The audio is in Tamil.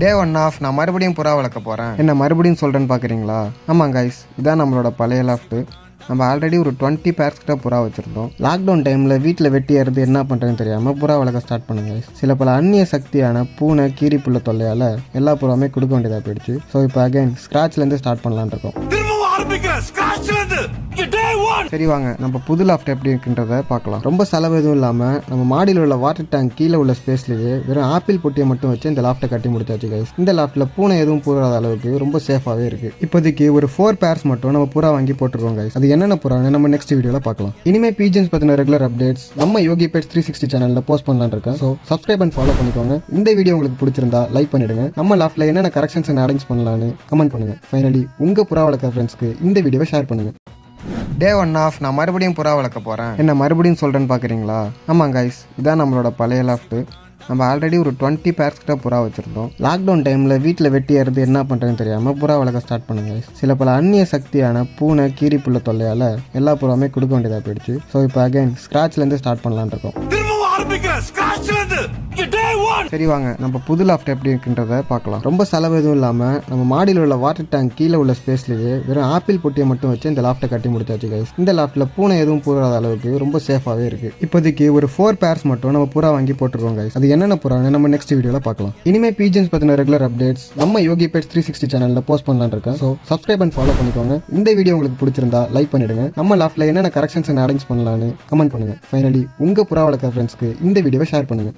டே 1 ஆஃப் நான் மறுபடியும் புறா வளர்க்க போகிறேன். என்ன மறுபடியும் சொல்கிறேன்னு பார்க்குறீங்களா? ஆமாம் கைஸ், இதான் நம்மளோட பழைய லாஃப்ட்டு. நம்ம ஆல்ரெடி ஒரு 20 பேர்ஸ் கிட்ட புறா வச்சுருந்தோம். லாக்டவுன் டைமில் வீட்டில் வெட்டி ஏறது என்ன பண்ணுறதுன்னு தெரியாமல் புறா வளர்க்க ஸ்டார்ட் பண்ணுங்க. சில பல அந்நிய சக்தியான பூனை கீரி புள்ள தொல்லையால் எல்லா புறாவுமே கொடுக்க வேண்டியதாக போயிடுச்சு. ஸோ இப்போ அகைன் ஸ்க்ராட்ச்லேருந்து ஸ்டார்ட் பண்ணலான்னு இருக்கோம். சரி வாங்க நம்ம புது லாஃப்ட் எப்படி இருக்குன்றத பார்க்கலாம். ரொம்ப செலவு எதுவும் இல்லாமல் நம்ம மாடியில் உள்ள வாட்டர் டேங்க் கீழே உள்ள ஸ்பேஸ்லேயே வெறும் ஆப்பிள் பொட்டியை மட்டும் வச்சு இந்த லாஃப்ட்டை கட்டி முடிச்சாச்சு கைஸ். இந்த லாஃப்ட்டில் பூனை எதுவும் போகாத அளவுக்கு ரொம்ப சேஃபாகவே இருக்குது. இப்போதைக்கு ஒரு 4 பேர்ஸ் மட்டும் நம்ம புறா வாங்கி போட்டுருவோம் கைஸ். அது என்னென்ன புறான்னு நம்ம நெக்ஸ்ட் வீடியோவில் பார்க்கலாம். இனிமேல் பீஜன்ஸ் பற்றின ரெகுலர் அப்டேட்ஸ் நம்ம யோகி பெட்ஸ் 360 சேனலில் போஸ்ட் பண்ணலான்னு இருக்கேன். ஸோ சப்ஸ்கிரைப் அண்ட் ஃபாலோ பண்ணிக்கோங்க. இந்த வீடியோ உங்களுக்கு பிடிச்சிருந்தா லைக் பண்ணிடுங்க. நம்ம லாஃப்ட்டில் என்னென்ன கரெக்ஷன்ஸ் அரேஞ்ச் பண்ணலான்னு கமெண்ட் பண்ணுங்கள். ஃபைனலி உங்கள் புறா வளர்க்குற ஃப்ரெண்ட்ஸ்க்கு இந்த வீடியோவை ஷேர் பண்ணுங்கள். டே 1 ஆஃப் நான் மறுபடியும் புறா வளர்க்க போகிறேன். என்ன மறுபடியும் சொல்கிறேன்னு பார்க்குறீங்களா? ஆமாம் கைஸ், இதான் நம்மளோட பழைய லாஃப்ட்டு. நம்ம ஆல்ரெடி ஒரு 20 பேர்ஸ் கிட்ட புறா வச்சுருந்தோம். லாக்டவுன் டைமில் வீட்டில் வெட்டி ஏறது என்ன பண்ணுறதுன்னு தெரியாமல் புறா வளர்க்க ஸ்டார்ட் பண்ணுங்க. சில பல அந்நிய சக்தியான பூனை கீரி புள்ள தொல்லையால் எல்லா புறாவுமே கொடுக்க வேண்டியதாக போயிடுச்சு. ஸோ இப்போ அகைன் ஸ்க்ராட்ச்லேருந்து ஸ்டார்ட் பண்ணலான்னு இருக்கோம். சரி வாங்க நம்ம புது லாஃப்ட் எப்படி இருக்குன்றத பார்க்கலாம். ரொம்ப செலவு எதுவும் இல்லாமல் நம்ம மாடியில் உள்ள வாட்டர் டேங்க் கீழே உள்ள ஸ்பேஸ்லேயே வெறும் ஆப்பிள் பொட்டியை மட்டும் வச்சு இந்த லாஃப்ட்டை கட்டி முடிச்சாச்சு கைஸ். இந்த லாஃப்ட்டில் பூனை எதுவும் போகாத அளவுக்கு ரொம்ப சேஃபாகவே இருக்குது. இப்போதைக்கு ஒரு 4 பேர்ஸ் மட்டும் நம்ம புறா வாங்கி போட்டுருவோம் கைஸ். அது என்னென்ன புறான்னு நம்ம நெக்ஸ்ட் வீடியோவில் பார்க்கலாம். இனிமேல் பீஜன்ஸ் பற்றின ரெகுலர் அப்டேட்ஸ் நம்ம யோகி பெட்ஸ் 360 சேனலில் போஸ்ட் பண்ணலான்னு இருக்கேன். ஸோ சப்ஸ்கிரைப் அண்ட் ஃபாலோ பண்ணிக்கோங்க. இந்த வீடியோ உங்களுக்கு பிடிச்சிருந்தா லைக் பண்ணிடுங்க. நம்ம லாஃப்ட்டில் என்னென்ன கரெக்ஷன்ஸ் அரேஞ்ச் பண்ணலான்னு கமெண்ட் பண்ணுங்கள். ஃபைனலி உங்கள் புறா வளர்க்குற ஃப்ரெண்ட்ஸ்க்கு இந்த வீடியோவை ஷேர் பண்ணுங்கள்.